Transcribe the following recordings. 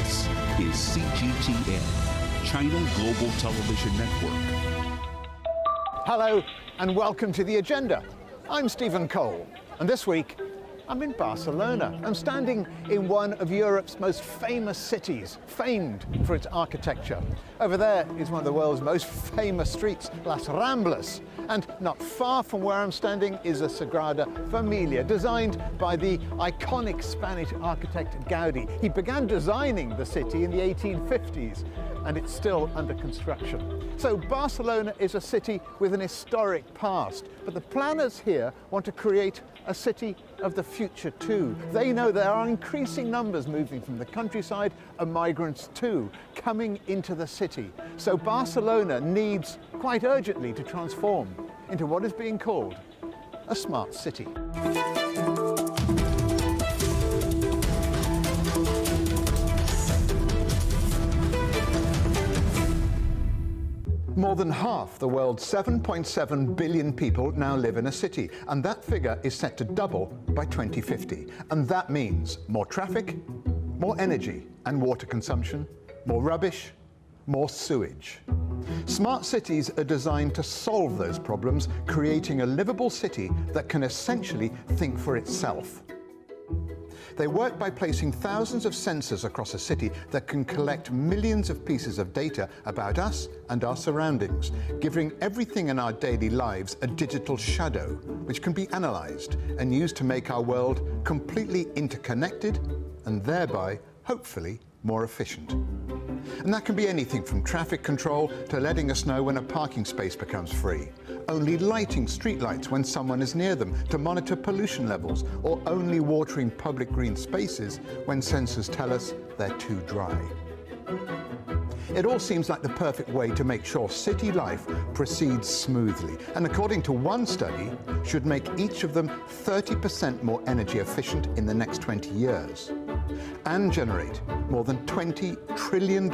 This is CGTN, China Global Television Network. Hello and welcome to The Agenda. I'm Stephen Cole, and this week I'm in Barcelona. I'm standing in one of Europe's most famous cities, famed for its architecture. Over there is one of the world's most famous streets, Las Ramblas. And not far from where I'm standing is a Sagrada Familia, designed by the iconic Spanish architect Gaudi. He began designing the city in the 1850s, and it's still under construction. So Barcelona is a city with an historic past, but the planners here want to create a city of the future too. They know there are increasing numbers moving from the countryside and migrants too, coming into the city. So Barcelona needs quite urgently to transform into what is being called a smart city. More than half the world's 7.7 billion people now live in a city, and that figure is set to double by 2050. And that means more traffic, more energy and water consumption, more rubbish, more sewage. Smart cities are designed to solve those problems, creating a livable city that can essentially think for itself. They work by placing thousands of sensors across a city that can collect millions of pieces of data about us and our surroundings, giving everything in our daily lives a digital shadow, which can be analysed and used to make our world completely interconnected and thereby, hopefully, more efficient. And that can be anything from traffic control to letting us know when a parking space becomes free, only lighting streetlights when someone is near them to monitor pollution levels, or only watering public green spaces when sensors tell us they're too dry. It all seems like the perfect way to make sure city life proceeds smoothly, and according to one study, should make each of them 30% more energy efficient in the next 20 years, and generate more than $20 trillion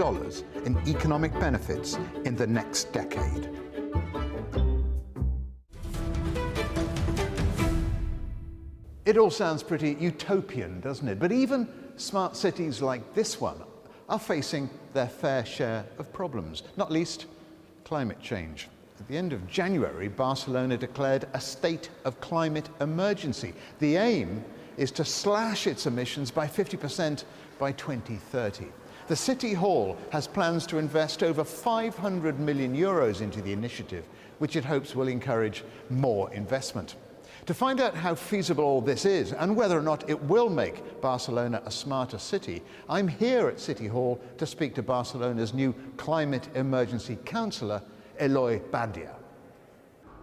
in economic benefits in the next decade. It all sounds pretty utopian, doesn't it? But even smart cities like this one are facing their fair share of problems, not least climate change. At the end of January, Barcelona declared a state of climate emergency. The aim is to slash its emissions by 50% by 2030. The City Hall has plans to invest over 500 million euros into the initiative, which it hopes will encourage more investment. To find out how feasible all this is and whether or not it will make Barcelona a smarter city, I'm here at City Hall to speak to Barcelona's new Climate Emergency Councillor, Eloy Badia.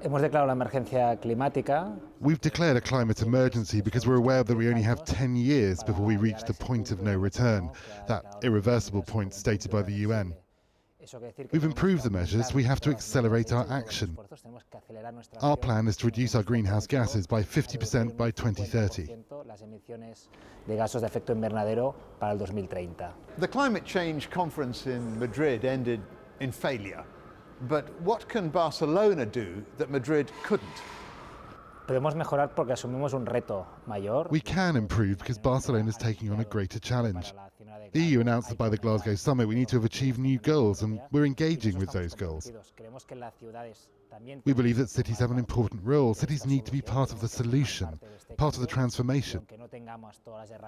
Hemos declarado la emergencia climática. We've declared a climate emergency because we're aware that we only have 10 years before we reach the point of no return, that irreversible point stated by the UN. We've improved the measures, we have to accelerate our action. Our plan is to reduce our greenhouse gases by 50% by 2030. The climate change conference in Madrid ended in failure. But what can Barcelona do that Madrid couldn't? Podemos mejorar porque asumimos un reto mayor. We can improve because Barcelona is taking on a greater challenge. The EU announced that by the Glasgow summit we need to have achieved new goals, and we're engaging with those goals. We believe that cities have an important role. Cities need to be part of the solution, part of the transformation.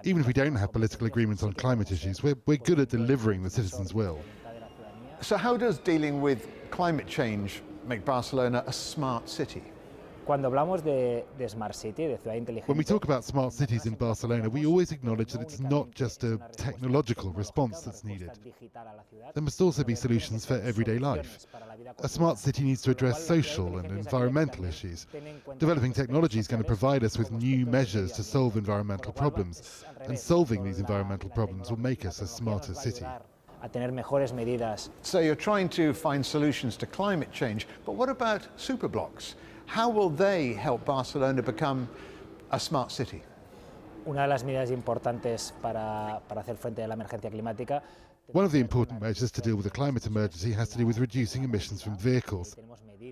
Even if we don't have political agreements on climate issues, we're good at delivering the citizens' will. So how does dealing with climate change make Barcelona a smart city? When we talk about smart cities in Barcelona, we always acknowledge that it's not just a technological response that's needed. There must also be solutions for everyday life. A smart city needs to address social and environmental issues. Developing technology is going to provide us with new measures to solve environmental problems, and solving these environmental problems will make us a smarter city. So you're trying to find solutions to climate change, but what about superblocks? How will they help Barcelona become a smart city? Una de las medidas importantes para hacer frente a la emergencia climática. One of the important measures to deal with the climate emergency has to do with reducing emissions from vehicles.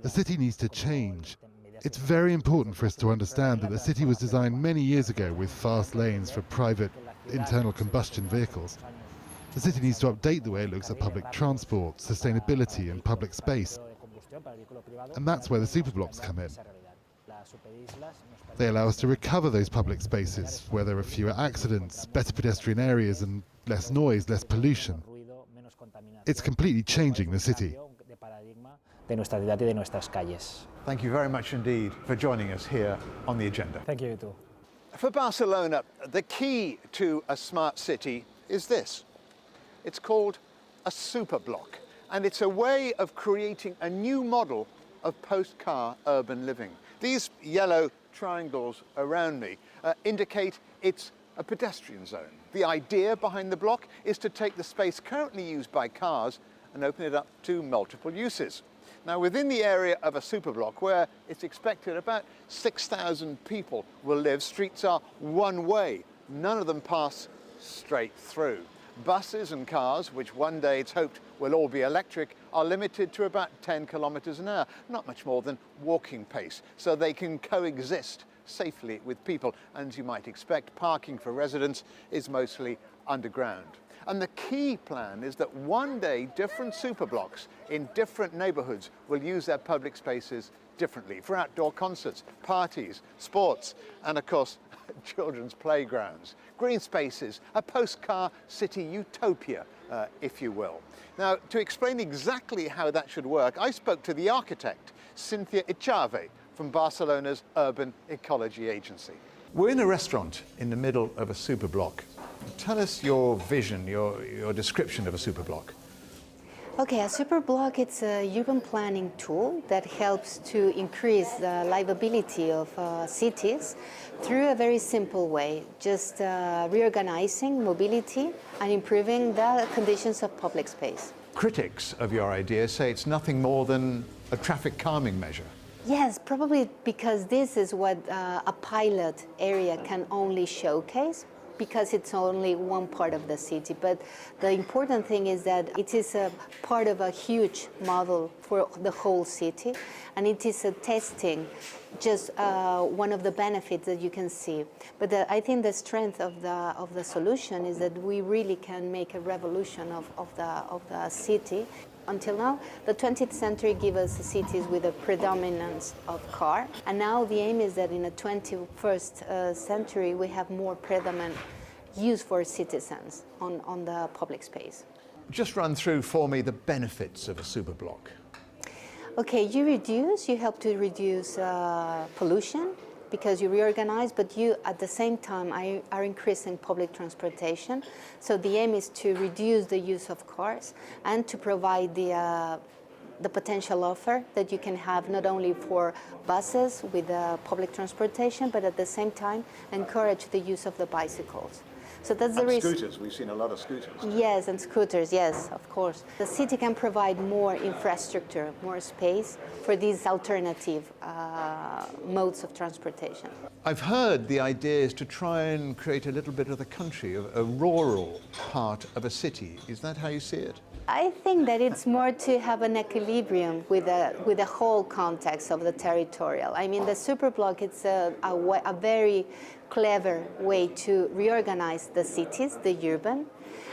The city needs to change. It's very important for us to understand that the city was designed many years ago with fast lanes for private internal combustion vehicles. The city needs to update the way it looks at public transport, sustainability and public space. And that's where the superblocks come in. They allow us to recover those public spaces where there are fewer accidents, better pedestrian areas and less noise, less pollution. It's completely changing the city. Thank you very much indeed for joining us here on The Agenda. Thank you, too. For Barcelona, the key to a smart city is this. It's called a superblock, and it's a way of creating a new model of post-car urban living. These yellow triangles around me indicate it's a pedestrian zone. The idea behind the block is to take the space currently used by cars and open it up to multiple uses. Now, within the area of a superblock, where it's expected about 6,000 people will live, streets are one way. None of them pass straight through. Buses and cars, which one day it's hoped will all be electric, are limited to about 10 kilometers an hour, not much more than walking pace, so they can coexist safely with people. And as you might expect, parking for residents is mostly underground. And the key plan is that one day different superblocks in different neighborhoods will use their public spaces differently for outdoor concerts, parties, sports, and of course, children's playgrounds. Green spaces, a post-car city utopia, if you will. Now, to explain exactly how that should work, I spoke to the architect, Cynthia Ichave, from Barcelona's Urban Ecology Agency. We're in a restaurant in the middle of a superblock. Tell us your vision, your description of a superblock. Okay, a superblock, it's a urban planning tool that helps to increase the livability of cities through a very simple way, just reorganizing mobility and improving the conditions of public space. Critics of your idea say it's nothing more than a traffic calming measure. Yes, probably because this is what a pilot area can only showcase, because it's only one part of the city. But the important thing is that it is a part of a huge model for the whole city, and it is a testing, just one of the benefits that you can see. But I think the strength of the solution is that we really can make a revolution of the city. Until now, the 20th century gave us cities with a predominance of car, and now the aim is that in the 21st century we have more predominant use for citizens on the public space. Just run through for me the benefits of a superblock. Okay, you help to reduce pollution, because you reorganize, but you at the same time are increasing public transportation. So the aim is to reduce the use of cars and to provide the potential offer that you can have not only for buses with public transportation, but at the same time encourage the use of the bicycles. So that's the reason. Scooters, we've seen a lot of scooters. Yes, and scooters, yes, of course. The city can provide more infrastructure, more space for these alternative modes of transportation. I've heard the idea is to try and create a little bit of the country, a rural part of a city. Is that how you see it? I think that it's more to have an equilibrium with the whole context of the territorial. I mean, the superblock, it's a very clever way to reorganize the cities, the urban.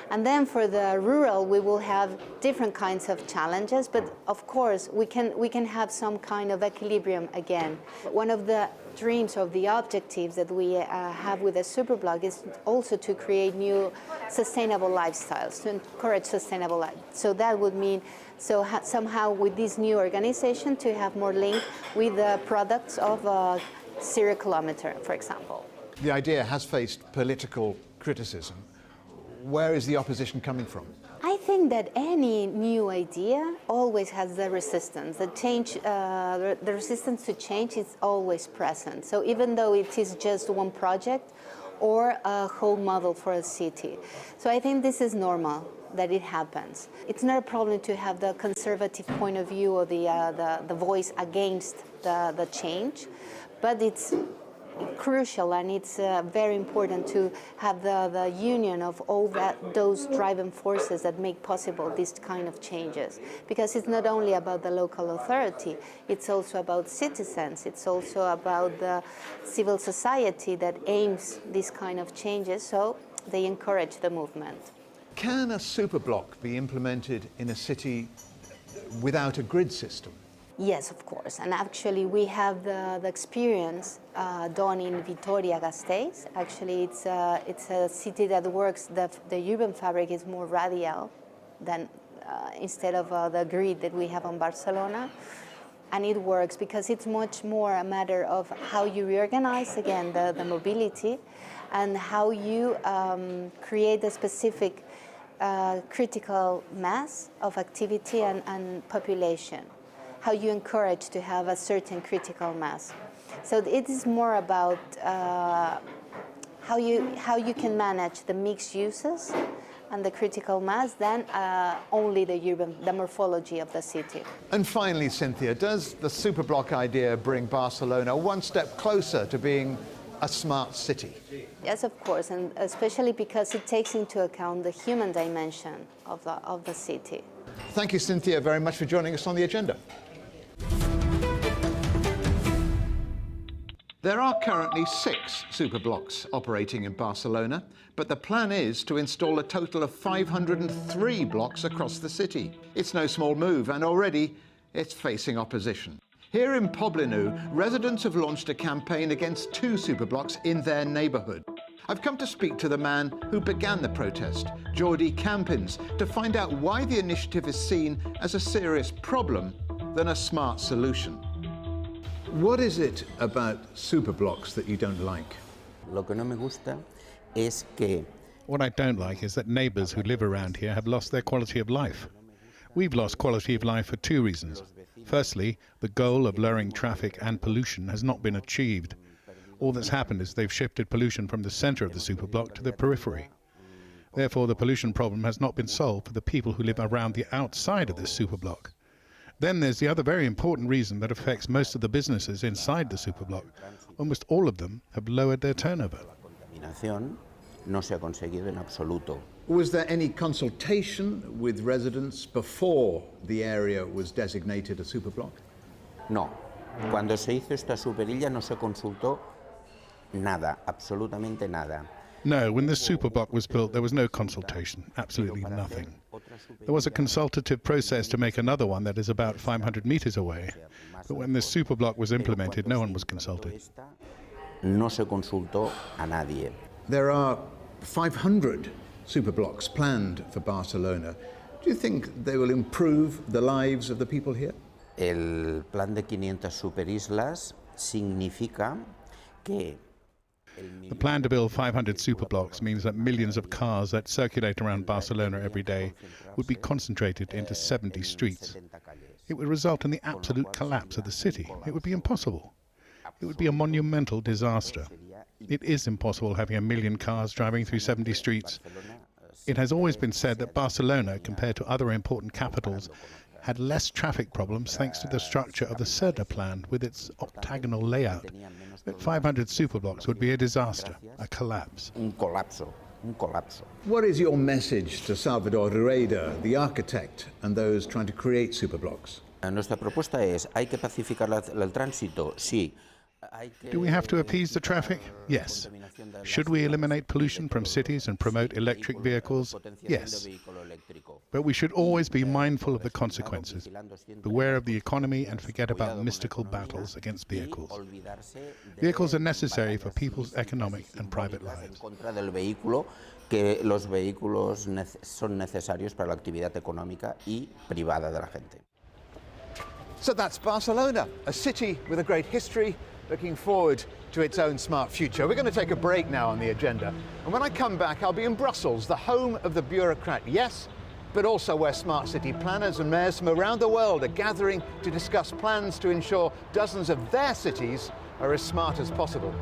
And then for the rural, we will have different kinds of challenges, but of course we can have some kind of equilibrium again. One of the dreams of the objectives that we have with the superblock is also to create new sustainable lifestyles, to encourage sustainable life. So that would mean somehow with this new organization to have more link with the products of 0 kilometer, for example. The idea has faced political criticism. Where is the opposition coming from? I think that any new idea always has the resistance. The resistance to change is always present. So even though it is just one project or a whole model for a city. So I think this is normal that it happens. It's not a problem to have the conservative point of view or the voice against the change, but it's crucial, and it's very important to have the union of all those driving forces that make possible these kind of changes. Because it's not only about the local authority, it's also about citizens, it's also about the civil society that aims these kind of changes, so they encourage the movement. Can a superblock be implemented in a city without a grid system? Yes, of course. And actually, we have the experience done in Vitoria-Gasteiz. Actually, it's a city that works, the urban fabric is more radial than instead of the grid that we have in Barcelona. And it works because it's much more a matter of how you reorganize, again, the mobility, and how you create a specific critical mass of activity and population. How you encourage to have a certain critical mass. So it is more about how you can manage the mixed uses and the critical mass than only the morphology of the city. And finally, Cynthia, does the superblock idea bring Barcelona one step closer to being a smart city? Yes, of course, and especially because it takes into account the human dimension of the city. Thank you, Cynthia, very much for joining us on The Agenda. There are currently 6 superblocks operating in Barcelona, but the plan is to install a total of 503 blocks across the city. It's no small move, and already it's facing opposition. Here in Poblenou, residents have launched a campaign against 2 superblocks in their neighbourhood. I've come to speak to the man who began the protest, Jordi Campins, to find out why the initiative is seen as a serious problem than a smart solution. What is it about superblocks that you don't like? Lo que no me gusta es que What I don't like is that neighbours who live around here have lost their quality of life. We've lost quality of life for 2 reasons. Firstly, the goal of lowering traffic and pollution has not been achieved. All that's happened is they've shifted pollution from the centre of the superblock to the periphery. Therefore, the pollution problem has not been solved for the people who live around the outside of this superblock. Then there's the other very important reason that affects most of the businesses inside the superblock. Almost all of them have lowered their turnover. contaminación no se ha conseguido en absoluto. Was there any consultation with residents before the area was designated a superblock? No. Cuando se hizo esta superilla no se consultó nada, absolutamente nada. No, when this superblock was built, there was no consultation, absolutely nothing. There was a consultative process to make another one that is about 500 meters away. But when this superblock was implemented, no one was consulted. No se consultó a nadie. There are 500 superblocks planned for Barcelona. Do you think they will improve the lives of the people here? El plan de 500 superislas significa que The plan to build 500 superblocks means that millions of cars that circulate around Barcelona every day would be concentrated into 70 streets. It would result in the absolute collapse of the city. It would be impossible. It would be a monumental disaster. It is impossible having 1 million cars driving through 70 streets. It has always been said that Barcelona, compared to other important capitals, had less traffic problems thanks to the structure of the Cerdà plan with its octagonal layout. But 500 superblocks would be a disaster, a collapse. un colapso. What is your message to Salvador Rueda, the architect, and those trying to create superblocks? Nuestra propuesta es, ¿hay que pacificar el tránsito? Sí. Do we have to appease the traffic? Yes. Should we eliminate pollution from cities and promote electric vehicles? Yes. But we should always be mindful of the consequences, beware of the economy and forget about mystical battles against vehicles. Vehicles are necessary for people's economic and private lives. Que los vehículos son necesarios para la actividad económica y privada de la gente. So that's Barcelona, a city with a great history, looking forward to its own smart future. We're going to take a break now on The Agenda. And when I come back, I'll be in Brussels, the home of the bureaucrat, yes, but also where smart city planners and mayors from around the world are gathering to discuss plans to ensure dozens of their cities are as smart as possible.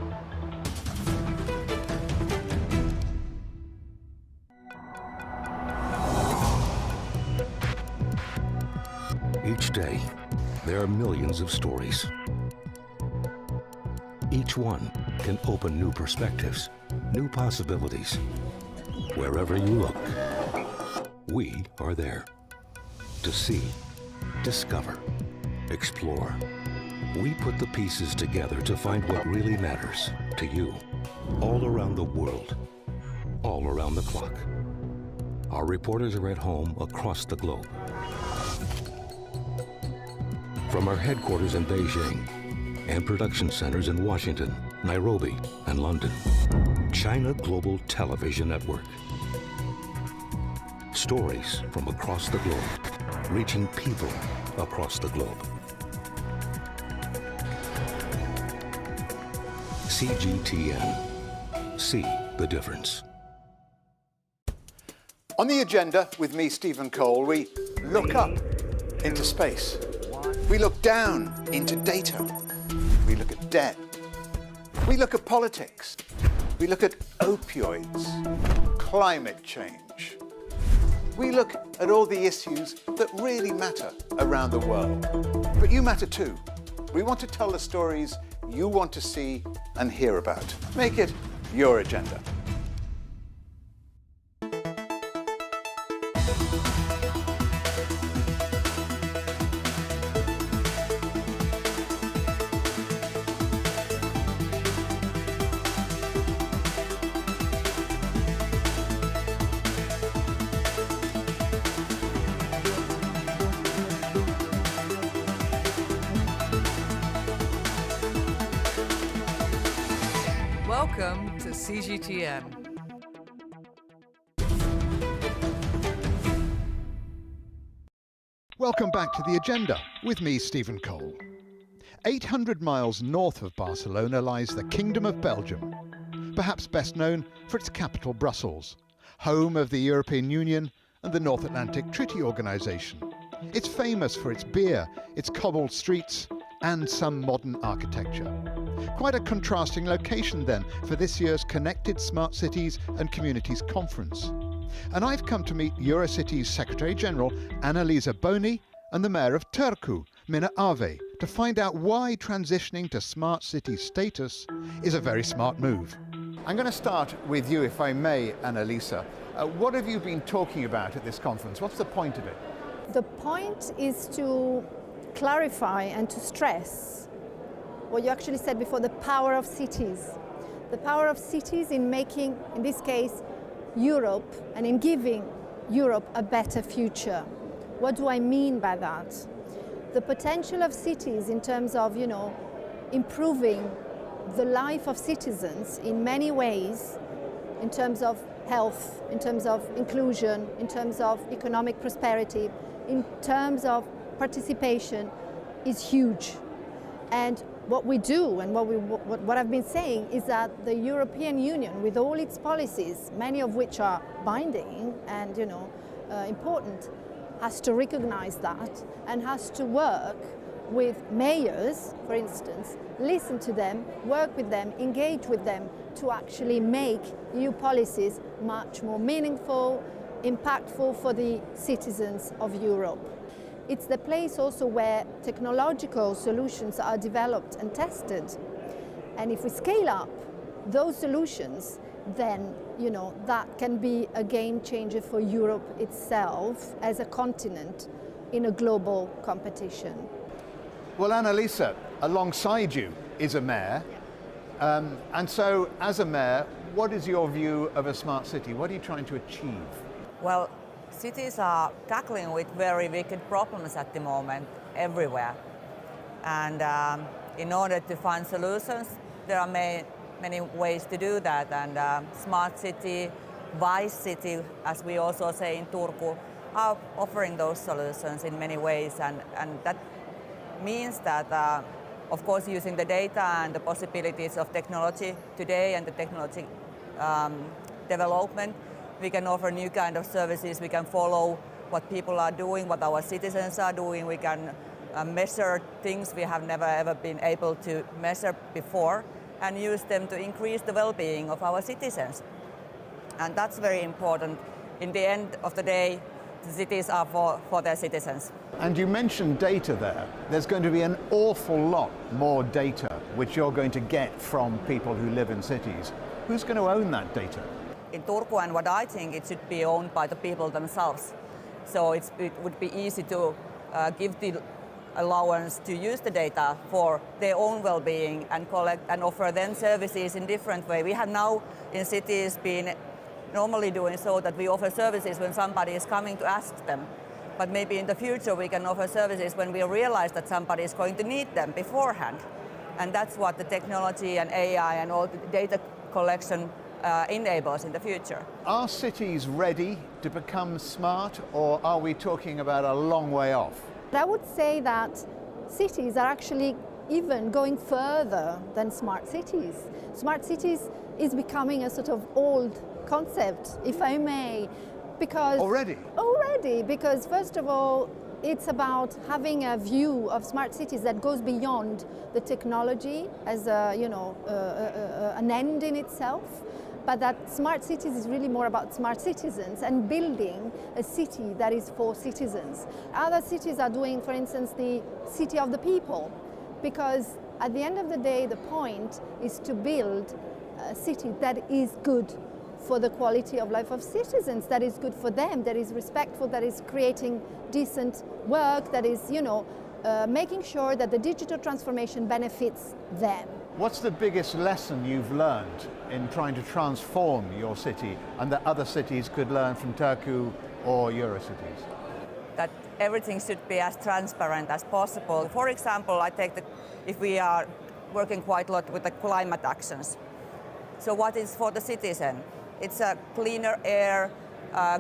Each day, there are millions of stories. Each one can open new perspectives, new possibilities. Wherever you look, we are there. To see, discover, explore. We put the pieces together to find what really matters to you. All around the world, all around the clock. our reporters are at home across the globe. From our headquarters in Beijing and production centers in Washington, Nairobi, and London, China Global Television Network. Stories from across the globe, reaching people across the globe. CGTN. See the difference. On the agenda with me, Stephen Cole, we look up into space. We look down into data. We look at debt. We look at politics. We look at opioids, climate change. We look at all the issues that really matter around the world. But you matter too. We want to tell the stories you want to see and hear about. Make it your agenda. Welcome to CGTN. Welcome back to the agenda with me, Stephen Cole. 800 miles north of Barcelona lies the Kingdom of Belgium, perhaps best known for its capital, Brussels, home of the European Union and the North Atlantic Treaty Organization. It's famous for its beer, its cobbled streets, and some modern architecture. Quite a contrasting location then for this year's Connected Smart Cities and Communities Conference. And I've come to meet Eurocity's Secretary-General Annalisa Boni and the Mayor of Turku, Minna Ave, to find out why transitioning to smart city status is a very smart move. I'm going to start with you, if I may, Annalisa. What have you been talking about at this conference? What's the point of it? The point is to clarify and to stress what you actually said before, the power of cities. The power of cities in making, in this case, Europe, and in giving Europe a better future. What do I mean by that? The potential of cities in terms of, improving the life of citizens in many ways, in terms of health, in terms of inclusion, in terms of economic prosperity, in terms of participation, is huge. And what we do and what I've been saying is that the European Union, with all its policies, many of which are binding and important, has to recognize that and has to work with mayors, for instance, listen to them, work with them, engage with them to actually make EU policies much more meaningful, impactful for the citizens of Europe. It's the place also where technological solutions are developed and tested. And if we scale up those solutions, then that can be a game changer for Europe itself as a continent in a global competition. Well, Annalisa, alongside you is a mayor. And so, as a mayor, what is your view of a smart city? What are you trying to achieve? Well, cities are tackling with very wicked problems at the moment everywhere. And in order to find solutions, there are many ways to do that. And smart city, wise city, as we also say in Turku, are offering those solutions in many ways. And that means that, of course, using the data and the possibilities of technology today and the technology development, we can offer new kind of services. We can follow what people are doing, what our citizens are doing. We can measure things we have never ever been able to measure before and use them to increase the well-being of our citizens. And that's very important. In the end of the day, the cities are for their citizens. And you mentioned data there. There's going to be an awful lot more data which you're going to get from people who live in cities. Who's going to own that data? In Turku, and what I think, it should be owned by the people themselves. So it would be easy to give the allowance to use the data for their own well-being and collect and offer them services in different way. We have now in cities been normally doing so that we offer services when somebody is coming to ask them. But maybe in the future we can offer services when we realize that somebody is going to need them beforehand. And that's what the technology and AI and all the data collection enables in the future. Are cities ready to become smart, or are we talking about a long way off? I would say that cities are actually even going further than smart cities. Smart cities is becoming a sort of old concept, if I may, because... Already, because first of all, it's about having a view of smart cities that goes beyond the technology as an end in itself, but that smart cities is really more about smart citizens and building a city that is for citizens. Other cities are doing, for instance, the city of the people, because at the end of the day, the point is to build a city that is good for the quality of life of citizens, that is good for them, that is respectful, that is creating decent work, that is, making sure that the digital transformation benefits them. What's the biggest lesson you've learned in trying to transform your city and that other cities could learn from Turku or Eurocities? That everything should be as transparent as possible. For example, if we are working quite a lot with the climate actions. So what is for the citizen? It's a cleaner air,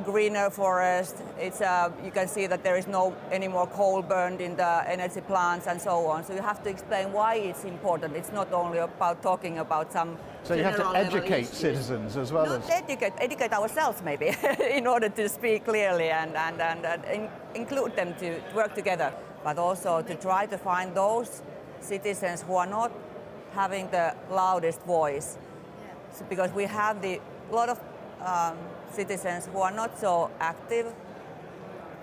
greener forest. You can see that there is no any more coal burned in the energy plants and so on. So you have to explain why it's important. It's not only about talking about some. So you have to educate citizens as well as educate ourselves maybe in order to speak clearly and include them to work together, but also to try to find those citizens who are not having the loudest voice, so because we have a lot of citizens who are not so active.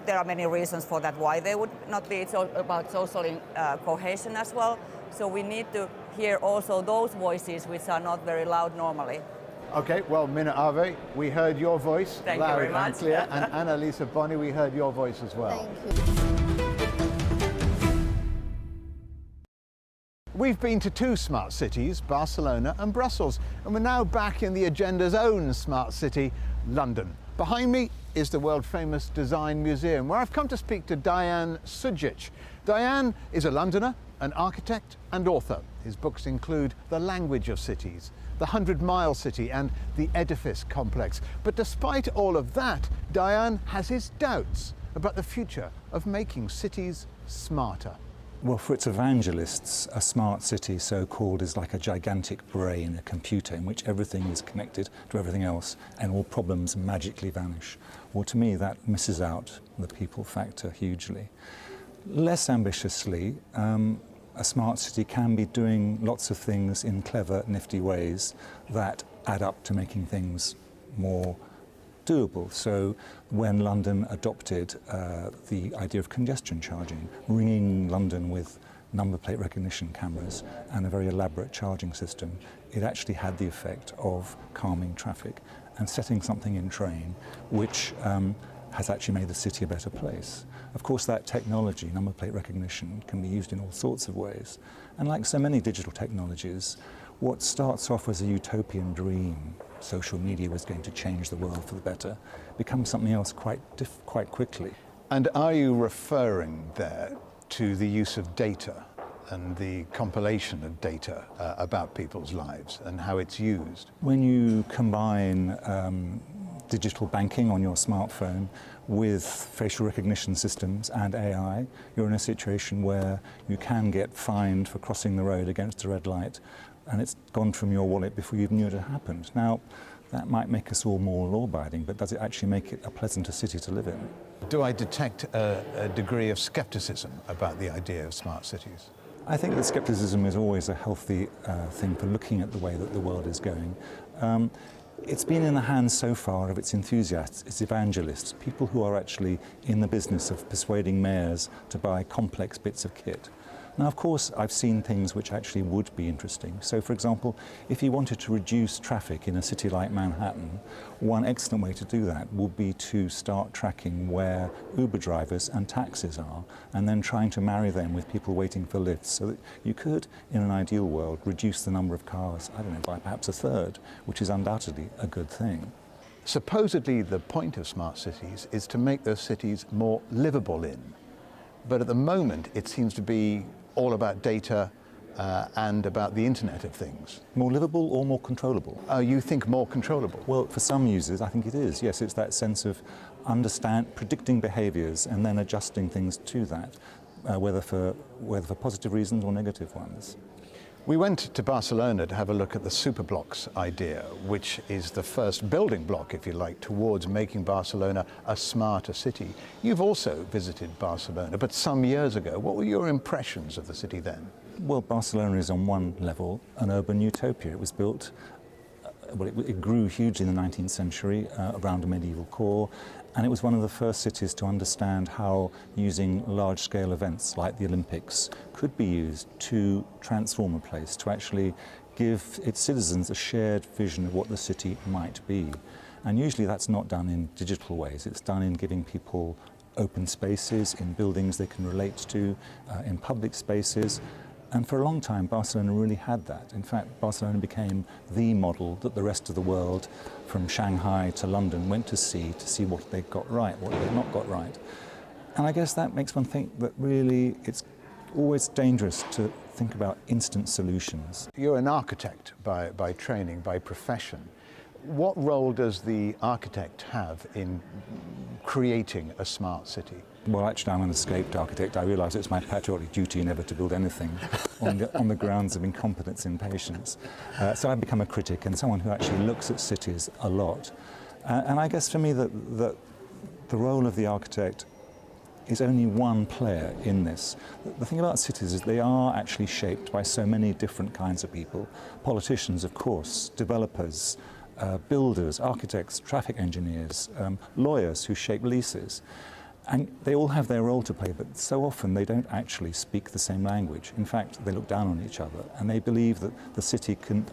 There are many reasons for that why they would not be. It's all about social cohesion as well. So we need to hear also those voices which are not very loud normally. Okay, well, Minna Ave, we heard your voice loud and clear, and Annalisa Boni, we heard your voice as well. Thank you. We've been to two smart cities, Barcelona and Brussels, and we're now back in the agenda's own smart city, London. Behind me is the world-famous Design Museum, where I've come to speak to Dejan Sujic. Dejan is a Londoner, an architect and author. His books include The Language of Cities, The 100-Mile City and The Edifice Complex. But despite all of that, Dejan has his doubts about the future of making cities smarter. Well, for its evangelists, a smart city, so-called, is like a gigantic brain, a computer in which everything is connected to everything else and all problems magically vanish. Well, to me, that misses out the people factor hugely. Less ambitiously, a smart city can be doing lots of things in clever, nifty ways that add up to making things more doable. So when London adopted the idea of congestion charging, ringing London with number plate recognition cameras and a very elaborate charging system, it actually had the effect of calming traffic and setting something in train which has actually made the city a better place. Of course, that technology, number plate recognition, can be used in all sorts of ways. And like so many digital technologies, what starts off as a utopian dream, social media was going to change the world for the better, becomes something else quite quickly. And are you referring there to the use of data and the compilation of data about people's lives and how it's used? When you combine digital banking on your smartphone with facial recognition systems and AI, you're in a situation where you can get fined for crossing the road against a red light, and it's gone from your wallet before you even knew it had happened. Now, that might make us all more law-abiding, but does it actually make it a pleasanter city to live in? Do I detect a degree of skepticism about the idea of smart cities? I think that skepticism is always a healthy thing for looking at the way that the world is going. It's been in the hands so far of its enthusiasts, its evangelists, people who are actually in the business of persuading mayors to buy complex bits of kit. Now, of course, I've seen things which actually would be interesting. So, for example, if you wanted to reduce traffic in a city like Manhattan, one excellent way to do that would be to start tracking where Uber drivers and taxis are, and then trying to marry them with people waiting for lifts, so that you could, in an ideal world, reduce the number of cars, I don't know, by perhaps a third, which is undoubtedly a good thing. Supposedly the point of smart cities is to make those cities more livable in. But at the moment it seems to be all about data and about the Internet of Things. More livable or more controllable? You think more controllable? Well, for some users I think it is, yes. It's that sense of predicting behaviours and then adjusting things to that, whether for positive reasons or negative ones. We went to Barcelona to have a look at the superblocks idea, which is the first building block, if you like, towards making Barcelona a smarter city. You've also visited Barcelona, but some years ago. What were your impressions of the city then? Well, Barcelona is on one level an urban utopia. It was built, it grew hugely in the 19th century around a medieval core, and it was one of the first cities to understand how using large-scale events like the Olympics could be used to transform a place, to actually give its citizens a shared vision of what the city might be. And usually that's not done in digital ways, it's done in giving people open spaces, in buildings they can relate to, in public spaces. And for a long time, Barcelona really had that. In fact, Barcelona became the model that the rest of the world, from Shanghai to London, went to see what they got right, what they'd not got right. And I guess that makes one think that really it's always dangerous to think about instant solutions. You're an architect by training, by profession. What role does the architect have in creating a smart city? Well, actually, I'm an escaped architect. I realise it's my patriotic duty never to build anything on the grounds of incompetence and impatience. So I've become a critic and someone who actually looks at cities a lot. And I guess for me that the role of the architect is only one player in this. The thing about cities is they are actually shaped by so many different kinds of people. Politicians, of course, developers, builders, architects, traffic engineers, lawyers who shape leases. And they all have their role to play, but so often they don't actually speak the same language. In fact, they look down on each other, and they believe that the city can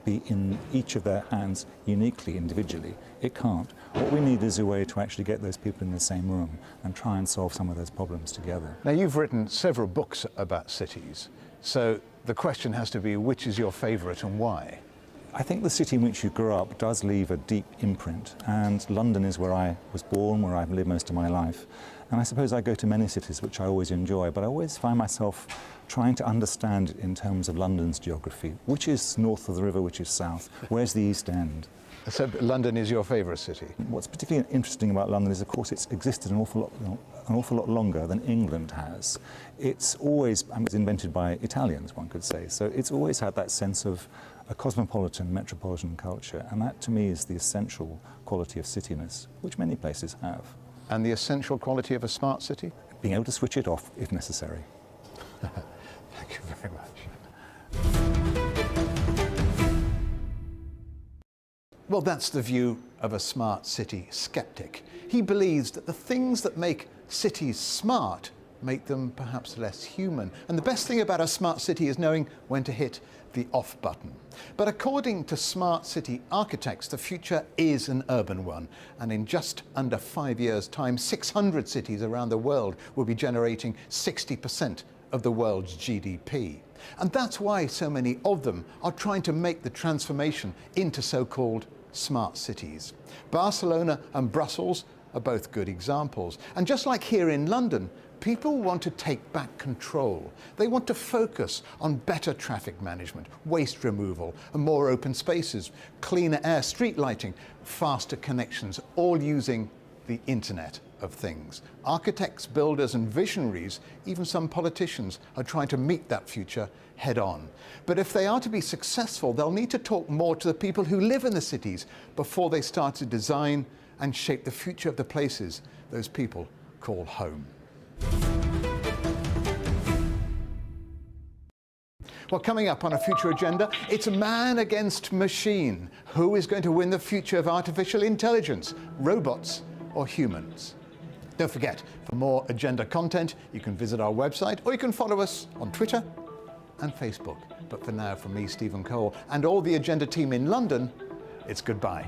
be in each of their hands uniquely, individually. It can't. What we need is a way to actually get those people in the same room and try and solve some of those problems together. Now, you've written several books about cities, so the question has to be, which is your favourite and why? I think the city in which you grew up does leave a deep imprint, and London is where I was born, where I've lived most of my life. And I suppose I go to many cities which I always enjoy, but I always find myself trying to understand it in terms of London's geography. Which is north of the river, which is south? Where's the East End? So London is your favourite city? What's particularly interesting about London is, of course, it's existed an awful lot longer than England has. It's always, it was invented by Italians, one could say, so it's always had that sense of a cosmopolitan, metropolitan culture, and that to me is the essential quality of cityness, which many places have. And the essential quality of a smart city? Being able to switch it off if necessary. Thank you very much. Well, that's the view of a smart city skeptic. He believes that the things that make cities smart make them perhaps less human. And the best thing about a smart city is knowing when to hit the off button. But according to smart city architects, the future is an urban one. And in just under 5 years' time, 600 cities around the world will be generating 60% of the world's GDP. And that's why so many of them are trying to make the transformation into so-called smart cities. Barcelona and Brussels are both good examples. And just like here in London, people want to take back control. They want to focus on better traffic management, waste removal, and more open spaces, cleaner air, street lighting, faster connections, all using the Internet of Things. Architects, builders, and visionaries, even some politicians, are trying to meet that future head on. But if they are to be successful, they'll need to talk more to the people who live in the cities before they start to design and shape the future of the places those people call home. Well, coming up on a future agenda, it's a man against machine. Who is going to win the future of artificial intelligence, robots or humans? Don't forget, for more agenda content, you can visit our website or you can follow us on Twitter and Facebook. But for now, from me, Stephen Cole, and all the Agenda team in London, it's goodbye.